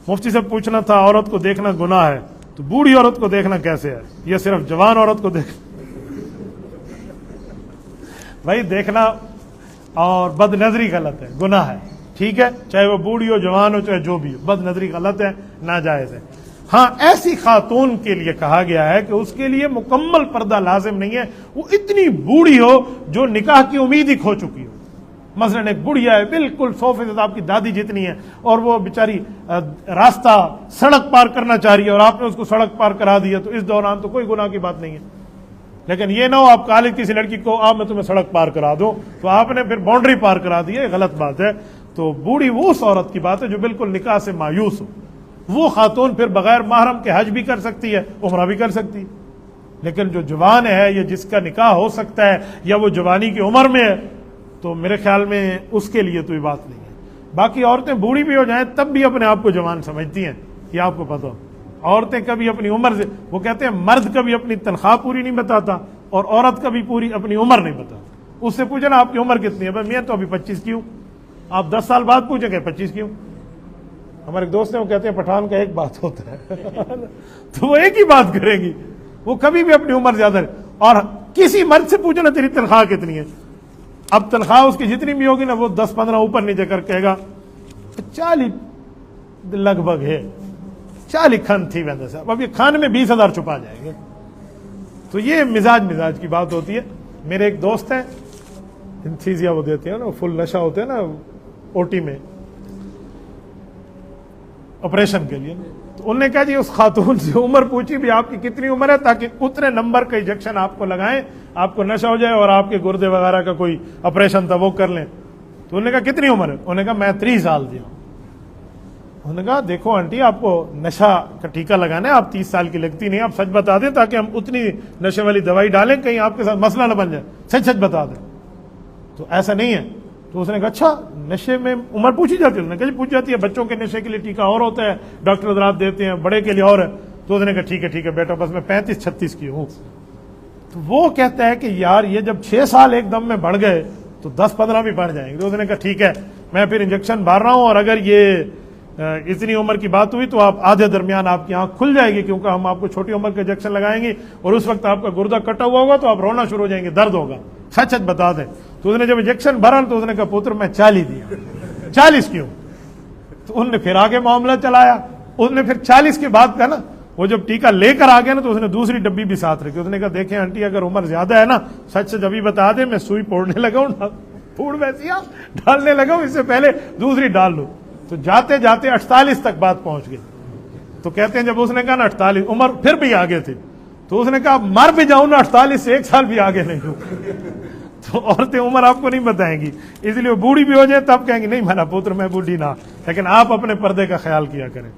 مفتی سے پوچھنا تھا عورت کو دیکھنا گناہ ہے تو بوڑھی عورت کو دیکھنا کیسے ہے؟ یہ صرف جوان عورت کو دیکھ بھائی دیکھنا اور بد نظری غلط ہے، گناہ ہے، ٹھیک ہے، چاہے وہ بوڑھی ہو جوان ہو چاہے جو بھی ہو، بد نظری غلط ہے، ناجائز ہے۔ ہاں ایسی خاتون کے لیے کہا گیا ہے کہ اس کے لیے مکمل پردہ لازم نہیں ہے، وہ اتنی بوڑھی ہو جو نکاح کی امید ہی کھو چکی ہو۔ مثلاً ایک بڑھیا ہے بالکل 100% آپ کی دادی جتنی ہے اور وہ بیچاری راستہ سڑک پار کرنا چاہ رہی ہے اور آپ نے اس کو سڑک پار کرا دیا، تو اس دوران تو کوئی گناہ کی بات نہیں ہے۔ لیکن یہ نہ ہو آپ کالج کسی لڑکی کو میں تمہیں سڑک پار کرا دوں تو آپ نے پھر باؤنڈری پار کرا دی، یہ غلط بات ہے۔ تو بوڑھی وہ اس عورت کی بات ہے جو بالکل نکاح سے مایوس ہو، وہ خاتون پھر بغیر محرم کے حج بھی کر سکتی ہے، عمرہ بھی کر سکتی ہے۔ لیکن جو جوان ہے یا جس کا نکاح ہو سکتا ہے یا وہ جوانی کی عمر میں ہے، تو میرے خیال میں اس کے لیے تو یہ بات نہیں ہے۔ باقی عورتیں بوڑھی بھی ہو جائیں تب بھی اپنے آپ کو جوان سمجھتی ہیں، یہ آپ کو پتہ ہو۔ عورتیں کبھی اپنی عمر سے، وہ کہتے ہیں مرد کبھی اپنی تنخواہ پوری نہیں بتاتا اور عورت کبھی پوری اپنی عمر نہیں بتاتا۔ اس سے پوچھا نا آپ کی عمر کتنی ہے؟ بھائی میں تو ابھی 25 کی ہوں۔ آپ 10 سال بعد پوچھیں گے 25 کی ہوں۔ ہمارے ایک دوست ہیں وہ کہتے ہیں پٹھان کا ایک بات ہوتا ہے تو وہ ایک ہی بات کریں گی، وہ کبھی بھی اپنی عمر زیادہ نہیں۔ اور کسی مرد سے پوچھو نا تیری تنخواہ کتنی ہے، اب تنخواہ اس کی جتنی بھی ہوگی نا وہ 10-15 اوپر نیچے کر کہے گا 40 لگ بھگ ہے، 40 کھان تھی ویسے صاحب، اب یہ کھانے میں 20,000 چھپا جائیں گے۔ تو یہ مزاج کی بات ہوتی ہے۔ میرے ایک دوست ہیں انتھیزیا وہ دیتے ہیں نا، فل نشہ ہوتے ہیں نا او ٹی میں آپریشن کے لیے، تو انہوں نے کہا جی اس خاتون سے عمر پوچھی بھی آپ کی کتنی عمر ہے تاکہ اتنے نمبر کا انجیکشن آپ کو لگائیں، آپ کو نشہ ہو جائے اور آپ کے گردے وغیرہ کا کوئی آپریشن تھا وہ کر لیں۔ تو انہوں نے کہا کتنی عمر ہے؟ انہوں نے کہا میں 30 سال دی ہوں۔ انہوں نے کہا دیکھو آنٹی آپ کو نشہ کا ٹیکہ لگانا ہے، آپ 30 سال کی لگتی نہیں، آپ سچ بتا دیں تاکہ ہم اتنی نشے والی دوائی ڈالیں کہیں آپ کے ساتھ مسئلہ نہ بن جائے، سچ بتا دیں۔ تو ایسا نہیں ہے۔ تو اس نے کہا اچھا نشے میں عمر پوچھی جاتی ہے؟ انہوں نے کہا جی پوچھ جاتی ہے، بچوں کے نشے کے لیے ٹیکہ اور ہوتا ہے، ڈاکٹر حضرات دیتے ہیں، بڑے کے لیے اور ہے۔ تو اس نے کہا ٹھیک ہے بیٹا بس میں 35-36 کی ہوں۔ تو وہ کہتا ہے کہ یار یہ جب 6 سال ایک دم میں بڑھ گئے تو 10-15 بھی بڑھ جائیں گے۔ تو اس نے کہا ٹھیک ہے میں پھر انجیکشن مار رہا ہوں، اور اگر یہ اتنی عمر کی بات ہوئی تو آپ آدھے درمیان آپ کی آنکھ کھل جائے گی، کیونکہ ہم آپ کو چھوٹی عمر کا انجیکشن لگائیں گے اور اس وقت آپ کا گردہ کٹا ہوا ہوگا تو آپ رونا شروع ہو جائیں گے، درد ہوگا، سچ بتا دیں۔ تو اس نے جب انجیکشن بھرا تو اس نے کہا پتر میں 40 دیا، 40 کیوں؟ تو انہوں نے پھر آگے معاملہ چلایا، اس نے پھر 40 کے بعد کا نا وہ جب ٹیکہ لے کر آ گیا نا تو اس نے دوسری ڈبی بھی ساتھ رکھی۔ اس نے کہا دیکھیں آنٹی اگر عمر زیادہ ہے نا سچ ابھی بتا دیں، میں سوئی پھوڑنے لگا ہوں، پھوڑ ویسی ڈالنے لگا ہوں، اس سے پہلے دوسری ڈال لو۔ تو جاتے جاتے 48 تک بات پہنچ گئی۔ تو کہتے ہیں جب اس نے کہا نا 48 عمر پھر بھی آگے تھی، تو اس نے کہا مر بھی جاؤں نا 48 سے 1 سال بھی آگے نہیں ہوں۔ تو عورتیں عمر آپ کو نہیں بتائیں گی، اس لیے وہ بوڑھی بھی ہو جائے تب کہیں گی نہیں میرا پتر میں بوڑھی نہ، لیکن آپ اپنے پردے کا خیال کیا کریں۔